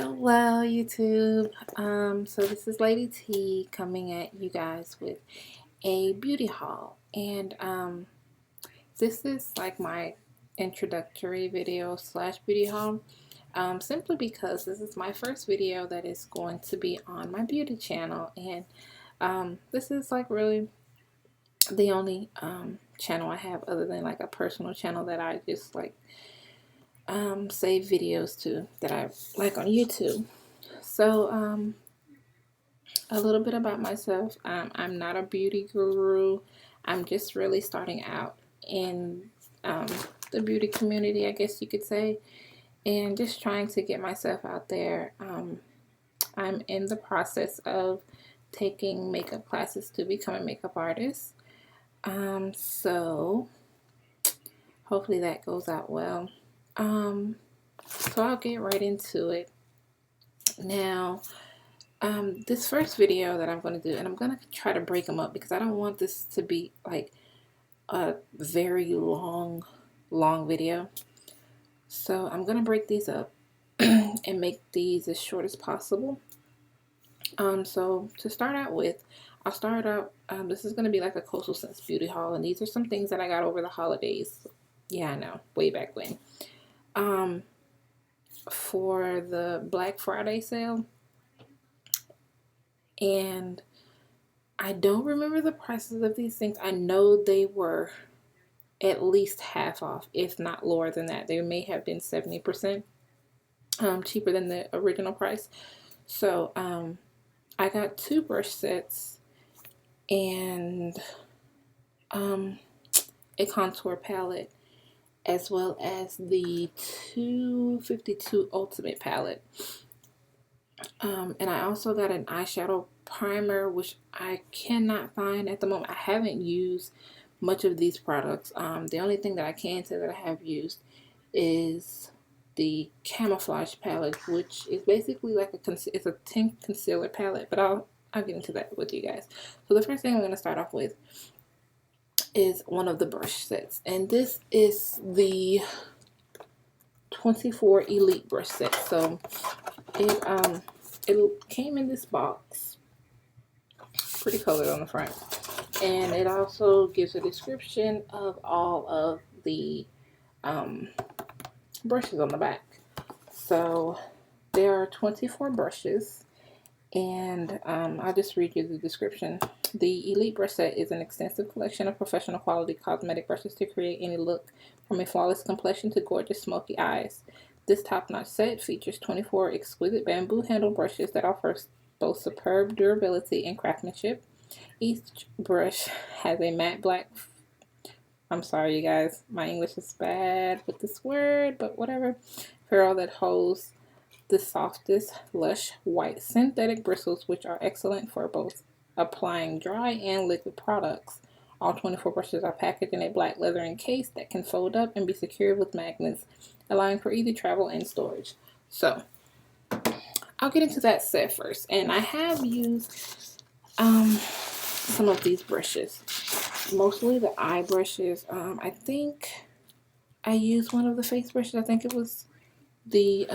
Hello YouTube. So this is Lady T coming at you guys with a beauty haul, and this is like my introductory video slash beauty haul, simply because this is my first video that is going to be on my beauty channel, and this is like really the only channel I have other than like a personal channel that I just like save videos to that I like on YouTube. So a little bit about myself. I'm not a beauty guru. I'm just really starting out in the beauty community, I guess you could say, and just trying to get myself out there. I'm in the process of taking makeup classes to become a makeup artist. So hopefully that goes out well. So I'll get right into it. Now, this first video that I'm going to do, and I'm going to try to break them up because I don't want this to be like a very long video. So I'm going to break these up and make these as short as possible. So to start out with, I'll start out, this is going to be like a Coastal Scents beauty haul, and these are some things that I got over the holidays. Yeah, I know, way back when. For the Black Friday sale. And I don't remember the prices of these things. I know they were at least half off, if not lower than that. They may have been 70% cheaper than the original price. So I got 2 brush sets and a contour palette, as well as the 252 Ultimate palette. And I also got an eyeshadow primer, which I cannot find at the moment. I haven't used much of these products. The only thing that I can say that I have used is the Camouflage palette, which is basically like it's a tint concealer palette, but I'll get into that with you guys. So the first thing I'm going to start off with is one of the brush sets, and this is the 24 Elite brush set. So it came in this box, pretty colored on the front, and it also gives a description of all of the brushes on the back. So there are 24 brushes, and I'll just read you the description. The Elite brush set is an extensive collection of professional quality cosmetic brushes to create any look, from a flawless complexion to gorgeous smoky eyes. This top-notch set features 24 exquisite bamboo handle brushes that offer both superb durability and craftsmanship. Each brush has a matte black, I'm sorry you guys, my English is bad with this word, but whatever, ferrule that holds the softest, lush, white synthetic bristles, which are excellent for both applying dry and liquid products. All 24 brushes are packaged in a black leather case that can fold up and be secured with magnets, allowing for easy travel and storage. So I'll get into that set first, and I have used some of these brushes, mostly the eye brushes. I think I used one of the face brushes. I think it was the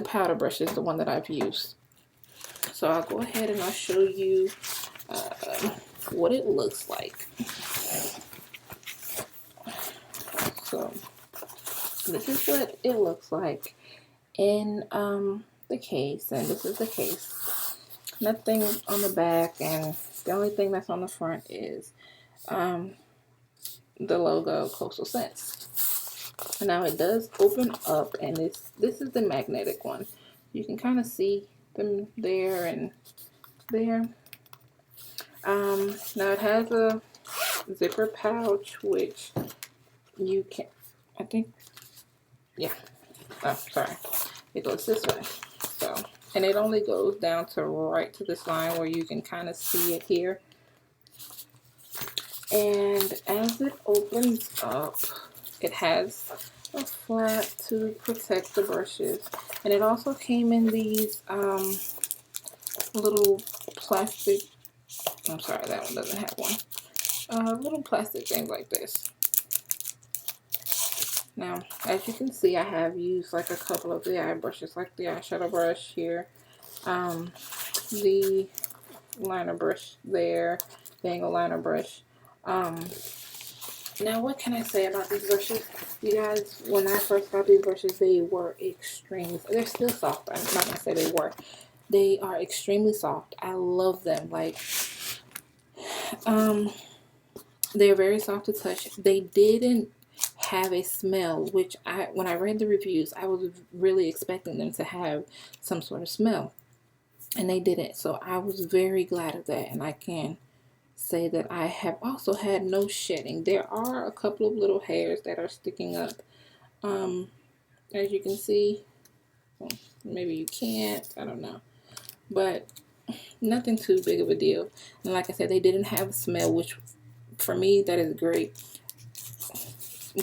powder brush is the one that I've used. So I'll go ahead and I'll show you what it looks like. So this is what it looks like in the case, and this is the case. Nothing on the back, and the only thing that's on the front is the logo Coastal Scents. Now it does open up, and this is the magnetic one. You can kind of see them there and there. Now it has a zipper pouch, which you can, I think, yeah. Oh, sorry. It goes this way. So, and it only goes down to right to this line where you can kind of see it here. And as it opens up, it has a flap to protect the brushes, and it also came in these little plastic, I'm sorry, that one doesn't have one, little plastic things like this. Now, as you can see, I have used like a couple of the eye brushes, like the eyeshadow brush here, the liner brush there, the angle liner brush. Now, what can I say about these brushes? You guys, when I first got these brushes, they were extremely, they're still soft. I'm not going to say they were. They are extremely soft. I love them. Like, they're very soft to touch. They didn't have a smell, which when I read the reviews, I was really expecting them to have some sort of smell. And they didn't. So I was very glad of that. And I can say that I have also had no shedding. There are a couple of little hairs that are sticking up. As you can see, well, maybe you can't, I don't know, but nothing too big of a deal. And like I said, they didn't have a smell, which for me, that is great.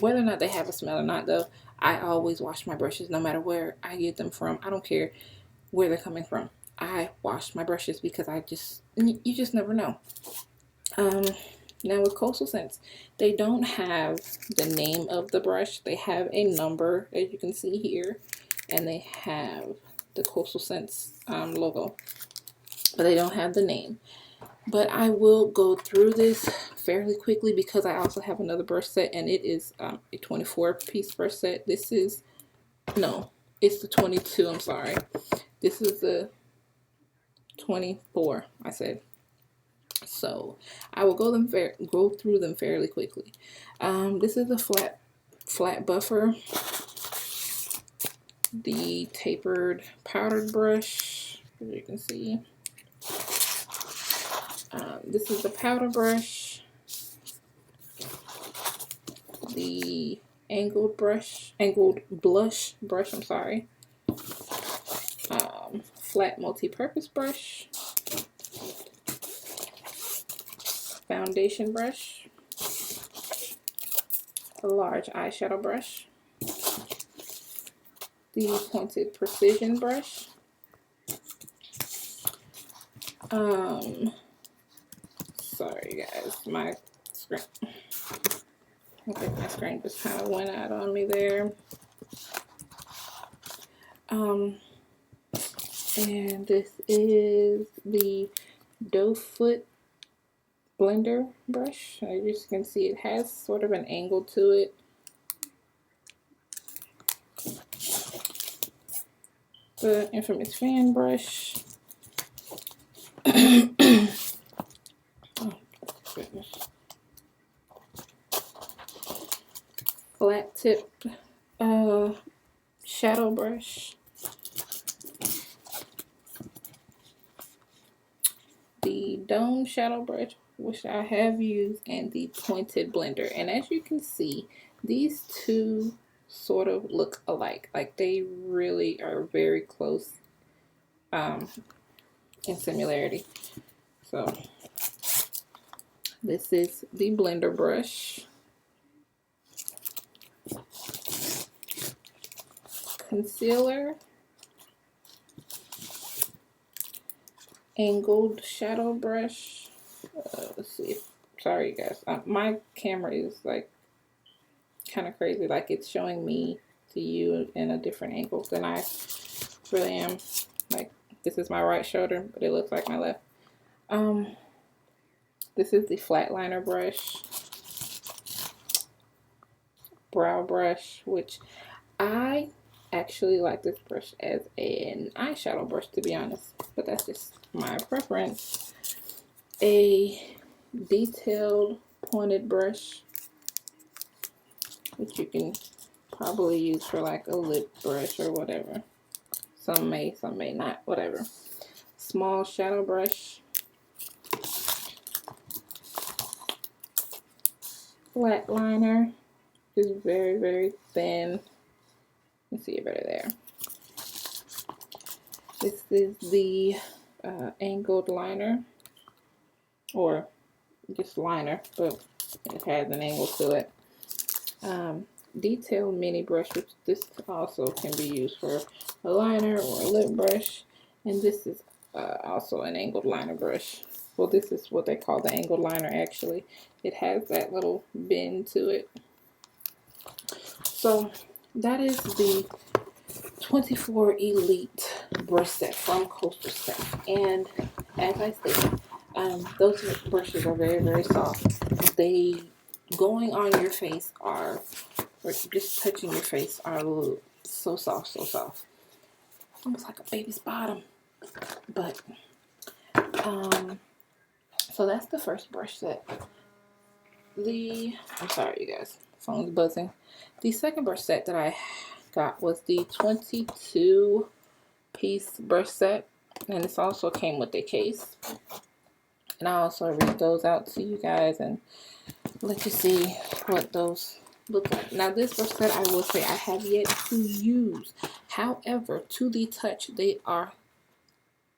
Whether or not they have a smell or not, though, I always wash my brushes no matter where I get them from. I don't care where they're coming from. I wash my brushes because you just never know. Now with Coastal Scents, they don't have the name of the brush. They have a number, as you can see here, and they have the Coastal Scents logo, but they don't have the name. But I will go through this fairly quickly because I also have another brush set, and it is a 24-piece brush set. This is, no, it's the 22, I'm sorry. This is the 24, I said. So I will go through them fairly quickly. This is a flat buffer, the tapered powdered brush, as you can see. This is the powder brush, the angled blush brush, I'm sorry. Flat multi-purpose brush, foundation brush, a large eyeshadow brush, the pointed precision brush, sorry guys, my screen, okay, my screen just kind of went out on me there. And this is the doe foot blender brush. As you can see, it has sort of an angle to it. The infamous fan brush. Oh, goodness. Flat tip shadow brush. The dome shadow brush, which I have used, and the pointed blender. And as you can see, these two sort of look alike. Like, they really are very close in similarity. So this is the blender brush. Concealer, angled shadow brush. Let's see. Sorry, guys. My camera is like kind of crazy. Like, it's showing me to you in a different angle than I really am. Like, this is my right shoulder, but it looks like my left. This is the flat liner brush, brow brush, which I actually like this brush as an eyeshadow brush, to be honest, but that's just my preference. A detailed pointed brush, which you can probably use for like a lip brush or whatever. Some may not, whatever. Small shadow brush. Flat liner is very, very thin. You see it better there. This is the angled liner, or just liner, but it has an angle to it. Detailed mini brush, which this also can be used for a liner or a lip brush. And this is also an angled liner brush. Well, this is what they call the angled liner, actually. It has that little bend to it. So that is the 24 Elite brush set from Coastal Set. And as I said, those brushes are very, very soft. They, going on your face are, or just touching your face are so soft, so soft. Almost like a baby's bottom. But, so that's the first brush set. I'm sorry you guys, phone's buzzing. The second brush set that I got was the 22 piece brush set, and this also came with a case. And I also read those out to you guys and let you see what those look like. Now this brush set, I will say I have yet to use. However, to the touch, they are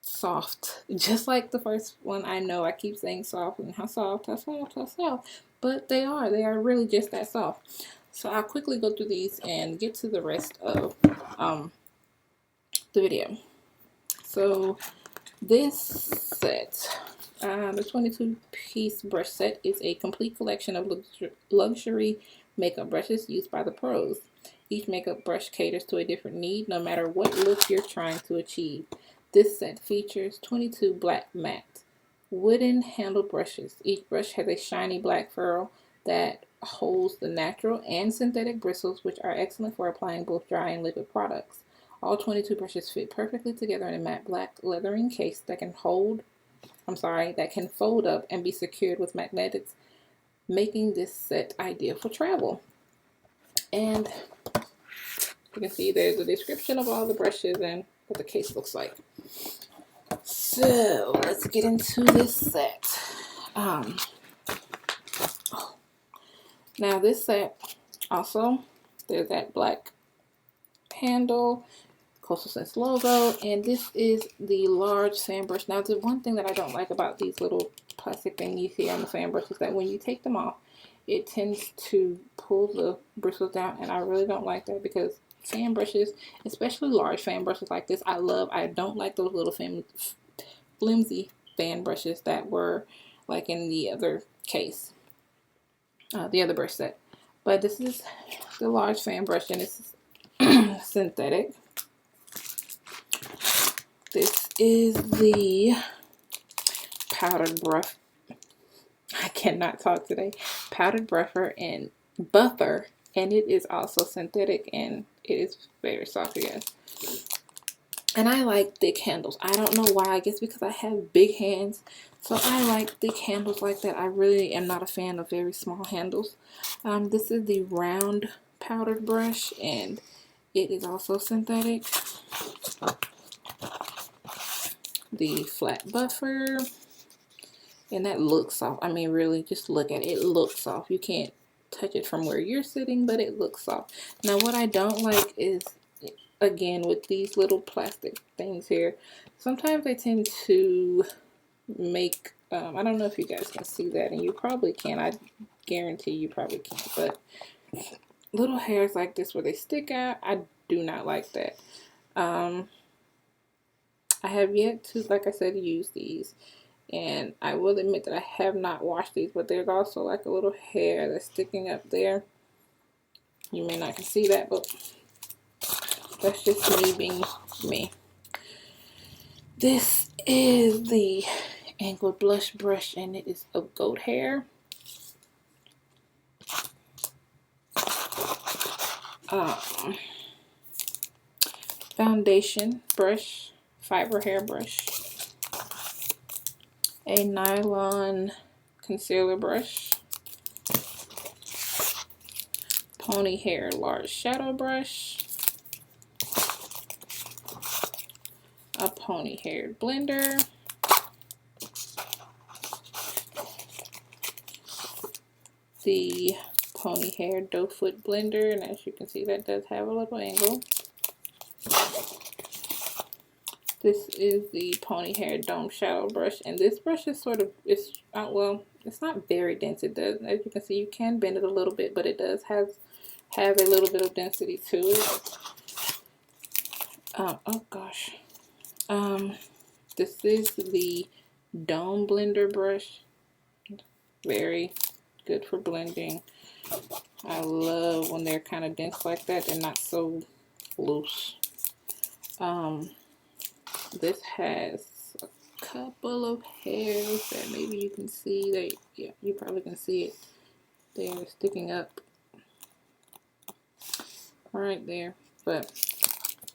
soft, just like the first one. I know I keep saying soft and how soft, how soft, how soft, but they are really just that soft. So I'll quickly go through these and get to the rest of the video. So this set, the 22 piece brush set, is a complete collection of luxury makeup brushes used by the pros. Each makeup brush caters to a different need, no matter what look you're trying to achieve. This set features 22 black matte wooden handled brushes. Each brush has a shiny black ferrule that holds the natural and synthetic bristles, which are excellent for applying both dry and liquid products. All 22 brushes fit perfectly together in a matte black leathering case that can fold up and be secured with magnetics, making this set ideal for travel. And you can see there's a description of all the brushes and what the case looks like. So let's get into this set. Now this set also, there's that black handle, Coastal Scents logo, and this is the large fan brush. Now the one thing that I don't like about these little plastic things you see on the fan brush is that when you take them off, it tends to pull the bristles down, and I really don't like that, because fan brushes, especially large fan brushes like this, I don't like those little flimsy fan brushes that were like in the other case, the other brush set. But this is the large fan brush, and it's synthetic. This is the powdered brush. I cannot talk today. Powdered buffer, and it is also synthetic, and it is very soft, yes. And I like thick handles. I don't know why. I guess because I have big hands, so I like thick handles like that. I really am not a fan of very small handles. This is the round powdered brush, and it is also synthetic. The flat buffer, and that looks soft. I mean, really, just look at it. It looks soft. You can't touch it from where you're sitting, but it looks soft. Now, what I don't like is, again, with these little plastic things here, sometimes they tend to make, I don't know if you guys can see that, and you probably can. I guarantee you probably can't, but little hairs like this where they stick out, I do not like that. I have yet to, like I said, use these, and I will admit that I have not washed these, but there's also like a little hair that's sticking up there. You may not can see that, but that's just me being me. This is the angled blush brush, and it is of goat hair. Foundation brush, fiber hair brush, a nylon concealer brush, pony hair large shadow brush, a pony haired blender, the pony hair doe foot blender, and as you can see, that does have a little angle. This is the pony hair dome shadow brush, and this brush is sort of, well, it's not very dense. It does, as you can see, you can bend it a little bit, but it does have a little bit of density to it. Oh gosh. This is the dome blender brush. Very good for blending. I love when they're kind of dense like that and not so loose. This has a couple of hairs that maybe you can see. Yeah, you probably can see it. They're sticking up right there. But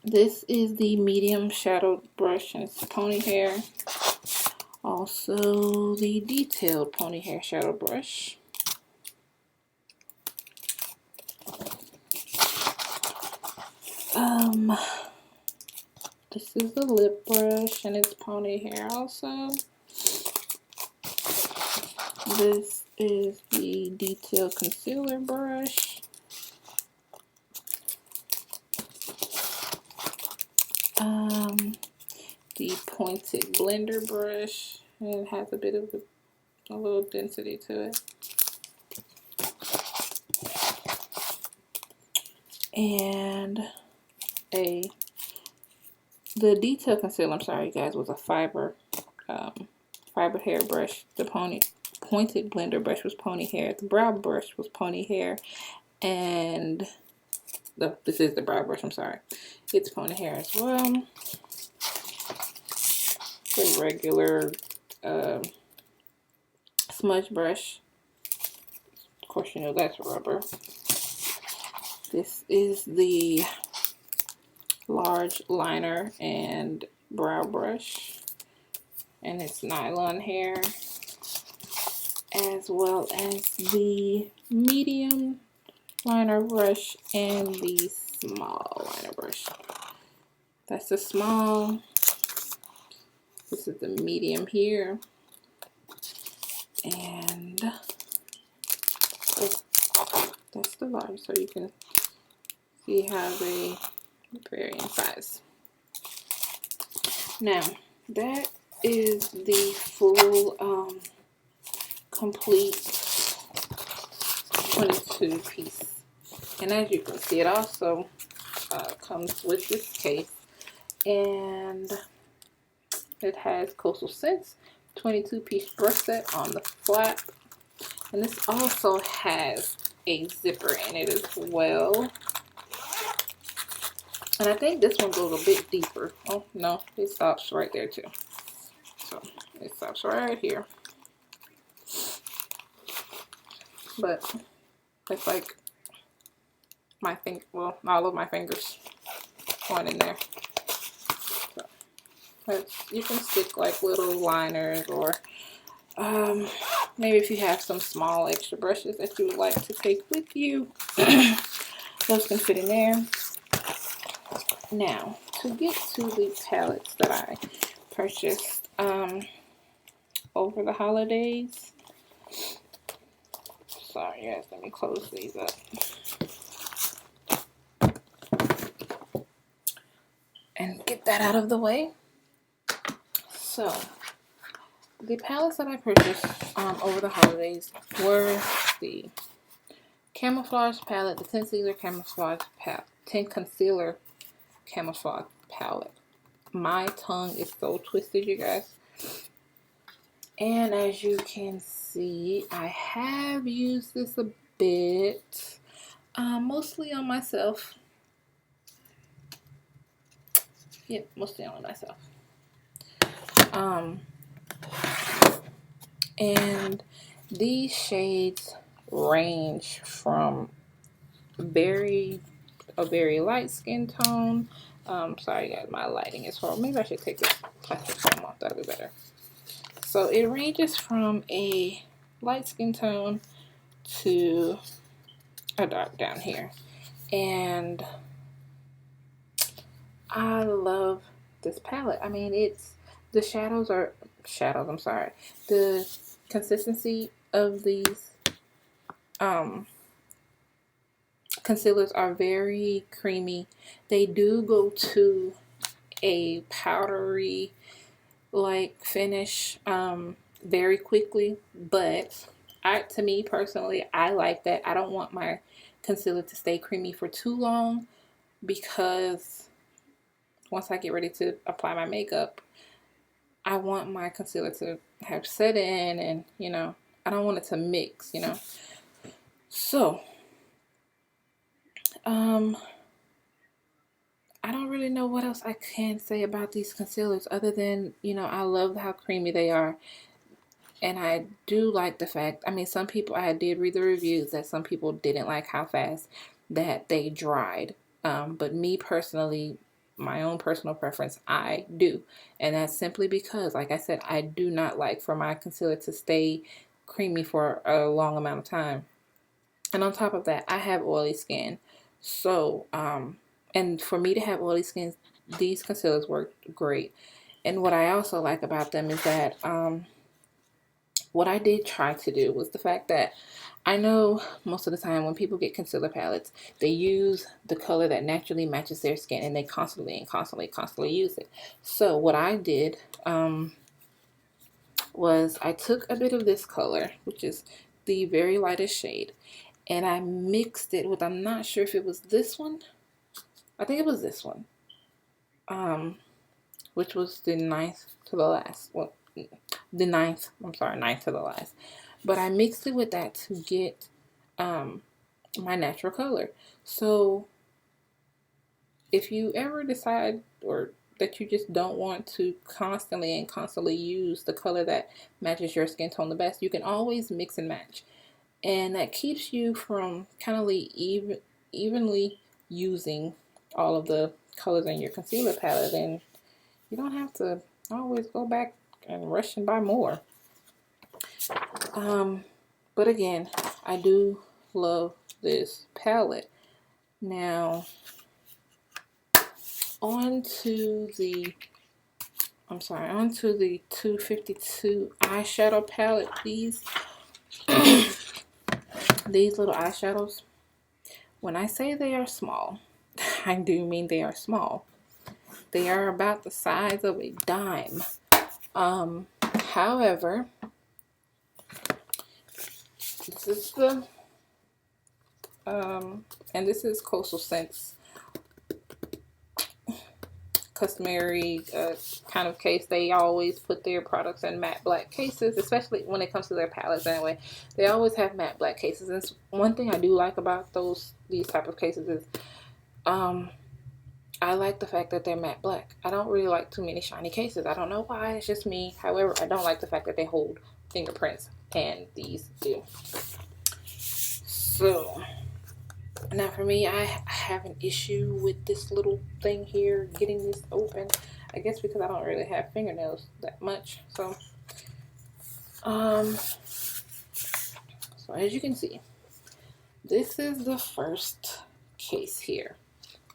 this is the medium shadowed brush, and it's pony hair. Also, the detailed pony hair shadow brush. This is the lip brush, and it's pony hair also. This is the detailed concealer brush. The pointed blender brush, and it has a bit of a little density to it. And the detail concealer, I'm sorry guys, was a fiber hair brush. The pointed blender brush was pony hair. The brow brush was pony hair, and this is the brow brush, I'm sorry. It's pony hair as well. The regular smudge brush. Of course, you know that's rubber. This is the large liner and brow brush, and it's nylon hair, as well as the medium liner brush and the small liner brush. That's the small. This is the medium here, and that's the large, so you can see how they vary in size. Now, that is the full complete 22 piece, and as you can see, it also comes with this case, and it has Coastal Scents 22 piece brush set on the flap, and this also has a zipper in it as well. And I think this one goes a bit deeper. Oh no, it stops right there too. So it stops right here. But it's like my finger, well, all of my fingers going in there. So you can stick like little liners, or maybe if you have some small extra brushes that you would like to take with you, those can fit in there. Now, to get to the palettes that I purchased over the holidays. Sorry guys, let me close these up. And get that out of the way. So, the palettes that I purchased over the holidays were the Camouflage palette, the 10 Concealer Camouflage palette. My tongue is so twisted, you guys. And as you can see, I have used this a bit, mostly on myself. Yeah, mostly on myself. And these shades range from a very light skin tone. Sorry guys, my lighting is horrible. Maybe I should take this plastic foam off, that'll be better. So it ranges from a light skin tone to a dark down here. And I love this palette. I mean, the the consistency of these concealers are very creamy. They do go to a powdery like finish very quickly, but to me personally, I like that. I don't want my concealer to stay creamy for too long, because once I get ready to apply my makeup, I want my concealer to have set in, and you know, I don't want it to mix, you know. So, I don't really know what else I can say about these concealers other than, you know, I love how creamy they are. And I do like the fact, I mean, some people, I did read the reviews that some people didn't like how fast that they dried. But me personally, my own personal preference, I do. And that's simply because, like I said, I do not like for my concealer to stay creamy for a long amount of time. And on top of that, I have oily skin. So, and for me to have oily skin, these concealers work great. And what I also like about them is that, what I did try to do was the fact that I know most of the time when people get concealer palettes, they use the color that naturally matches their skin and they constantly use it. So what I did was I took a bit of this color, which is the very lightest shade, and I mixed it with, I'm not sure if it was this one. I think it was this one. Which was the ninth to the last. Well, the ninth, I'm sorry, ninth to the last. But I mixed it with that to get my natural color. So if you ever decide or that you just don't want to constantly use the color that matches your skin tone the best, you can always mix and match. And that keeps you from kind of evenly using all of the colors in your concealer palette, and you don't have to always go back and rush and buy more. But again, I do love this palette. Now, onto the 252 eyeshadow palette. These little eyeshadows, when I say they are small, I do mean they are small. They are about the size of a dime. However, this is the and this is Coastal Scents customary kind of case. They always put their products in matte black cases, especially when it comes to their palettes anyway. They always have matte black cases. And one thing I do like about these type of cases is I like the fact that they're matte black. I don't really like too many shiny cases. I don't know why, it's just me. However, I don't like the fact that they hold fingerprints, and these do. So now for me, I have an issue with this little thing here, getting this open. I guess because I don't really have fingernails that much. So as you can see, this is the first case here.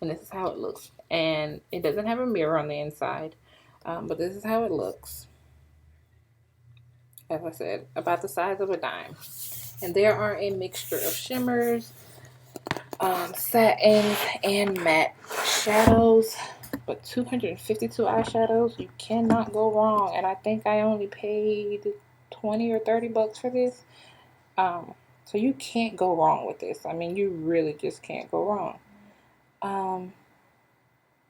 And this is how it looks. And it doesn't have a mirror on the inside. But this is how it looks. As I said, about the size of a dime. And there are a mixture of shimmers, satins, and matte shadows. But 252 eyeshadows, you cannot go wrong. And I think I only paid 20 or 30 bucks for this. So you can't go wrong with this. I mean, you really just can't go wrong.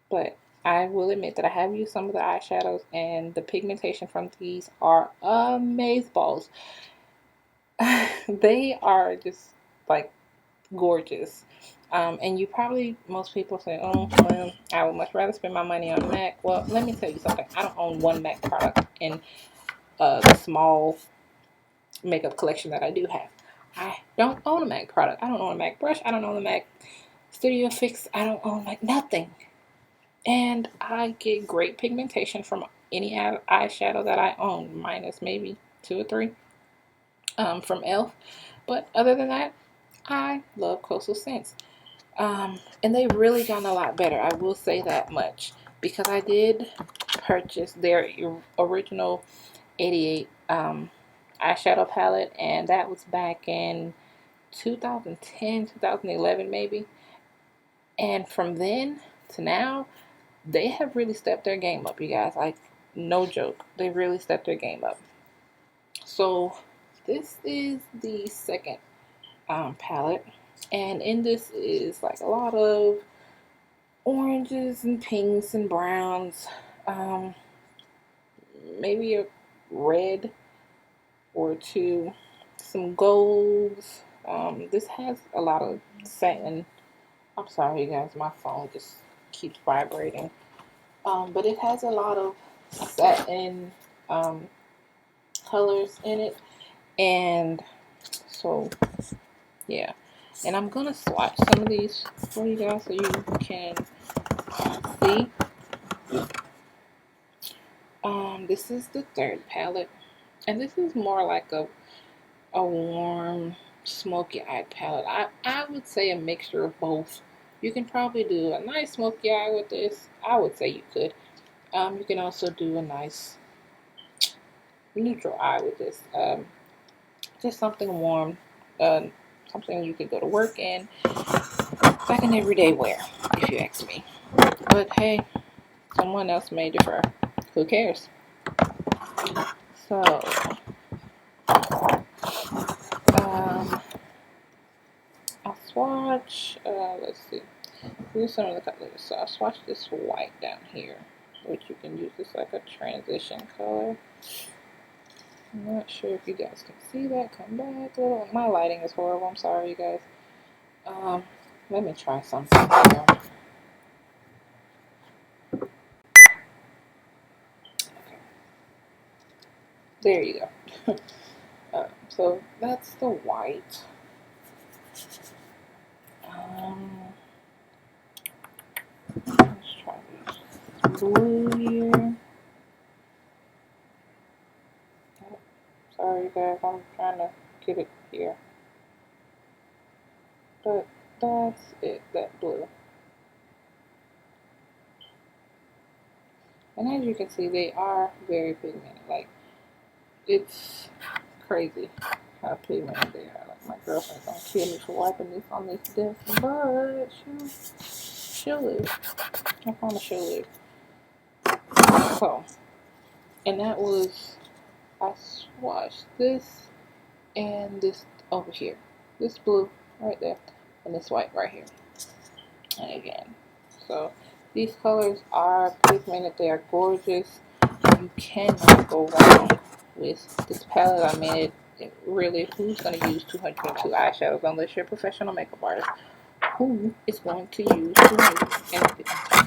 But I will admit that I have used some of the eyeshadows, and the pigmentation from these are amazeballs. They are just like gorgeous. And most people say, oh, well, I would much rather spend my money on MAC. Well, let me tell you something. I don't own one MAC product in the small makeup collection that I do have. I don't own a MAC product. I don't own a MAC brush. I don't own a MAC Studio Fix. I don't own like nothing. And I get great pigmentation from any eyeshadow that I own, minus maybe 2 or 3 from e.l.f. But other than that, I love Coastal Scents. And they've really gotten a lot better, I will say that much, because I did purchase their original 88 eyeshadow palette, and that was back in 2010, 2011 maybe. And from then to now, they have really stepped their game up, you guys. Like, no joke. They really stepped their game up. So this is the second palette, and in this is like a lot of oranges and pinks and browns, maybe a red or two, some golds. This has a lot of satin. I'm sorry, you guys, my phone just keeps vibrating. But it has a lot of satin colors in it, and so yeah. And I'm gonna swatch some of these for you guys so you can see. This is the third palette, and this is more like a warm, smoky eye palette. I would say a mixture of both. You can probably do a nice smoky eye with this. I would say you could. You can also do a nice neutral eye with this. Just something warm, something you could go to work in, like an everyday wear, if you ask me. But hey, someone else made it for. Who cares? So, I'll swatch. Let's see. Here's some of the colors. So I'll swatch this white down here, which you can use this like a transition color. I'm not sure if you guys can see that. Come back a little. My lighting is horrible. I'm sorry, you guys. Let me try something here. Okay. There you go. So that's the white. Let's try this blue here. Oh, sorry, guys. I'm trying to get it here. But that's it. That blue. And as you can see, they are very pigmented. Like, it's crazy how pigmented they are. Like, my girlfriend's gonna kill me for wiping this on this desk, but she'll live. I promise she'll live. So, and that was, I swatched this and this over here. This blue right there, and this white right here. And again, so these colors are pigmented. They are gorgeous. You cannot go wrong with this palette. I mean, it really, who's going to use 202 eyeshadows unless you're a professional makeup artist? Who is going to use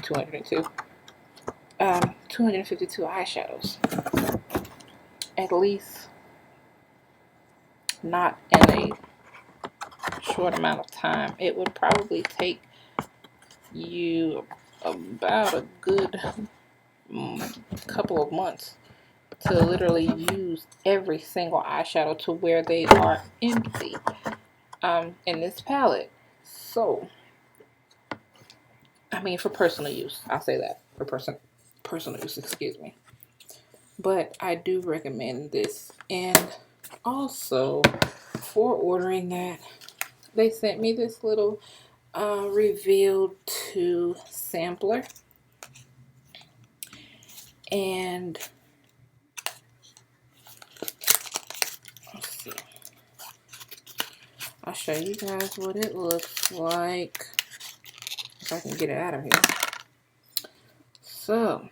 252 eyeshadows? At least not in a short amount of time. It would probably take you about a good couple of months to literally use every single eyeshadow to where they are empty in this palette. So, I mean, for personal use, I'll say that for personal use, excuse me. But I do recommend this, and also for ordering that, they sent me this little revealed to sampler, and let's see, I'll show you guys what it looks like if I can get it out of here. So,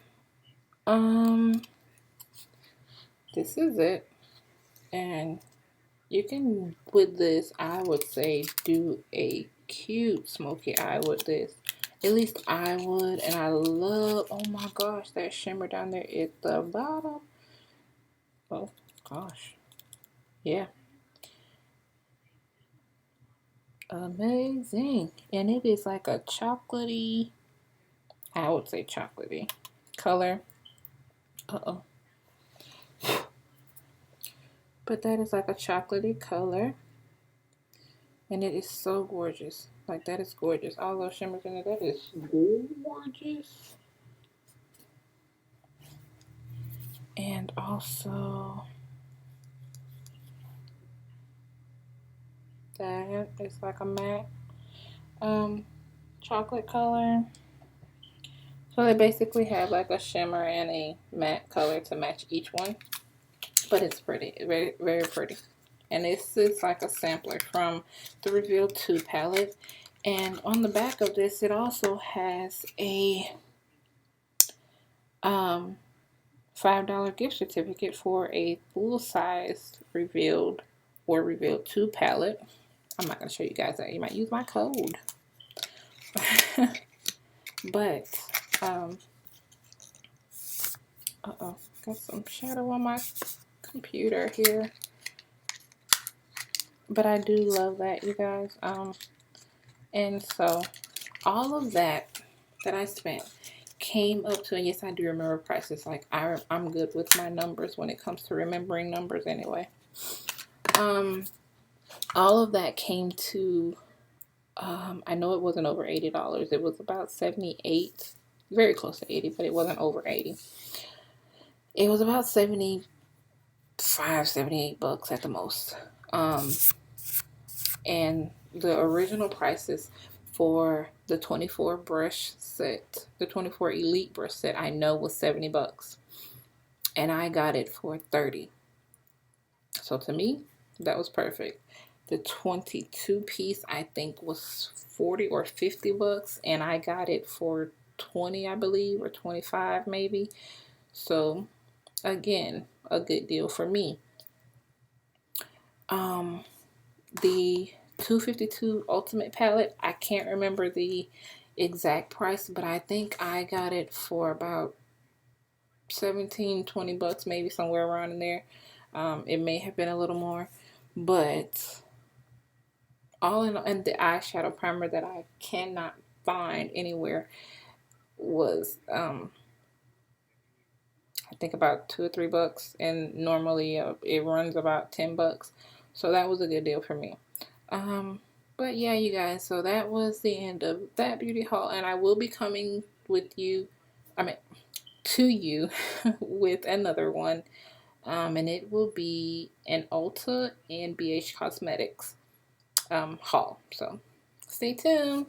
this is it, and you can, with this, I would say, do a cute smoky eye with this. At least I would, and I love, oh my gosh, that shimmer down there at the bottom. Oh gosh, yeah. Amazing. And it is like a chocolatey, I would say chocolatey color. Uh-oh. But that is like a chocolatey color. And it is so gorgeous. Like, that is gorgeous. All those shimmers in it, that is gorgeous. And also, that is like a matte chocolate color. So they basically have like a shimmer and a matte color to match each one. But it's pretty, very, very pretty. And this is like a sampler from the Reveal 2 palette. And on the back of this, it also has a $5 gift certificate for a full-size revealed or Revealed 2 palette. I'm not going to show you guys that. You might use my code. But, uh-oh, got some shadow on my computer here. But I do love that, you guys. And so all of that I spent came up to, and yes, I do remember prices. Like I'm good with my numbers when it comes to remembering numbers anyway. All of that came to, I know it wasn't over $80. It was about 78, very close to 80, but it wasn't over 80. It was about 75, 78 bucks at the most. And the original prices for the 24 brush set, the 24 Elite brush set, I know was 70 bucks. And I got it for 30. So to me, that was perfect. The 22 piece, I think, was 40 or 50 bucks. And I got it for 20, I believe, or 25 maybe. So again, a good deal for me. The 252 Ultimate palette, I can't remember the exact price, but I think I got it for about 17, 20 bucks, maybe somewhere around in there. It may have been a little more, but all in all, and the eyeshadow primer that I cannot find anywhere was I think about 2 or 3 bucks, and normally it runs about 10 bucks. So that was a good deal for me. But yeah, you guys, so that was the end of that beauty haul, and I will be coming with you, to you with another one, and it will be an Ulta and BH Cosmetics haul. So stay tuned.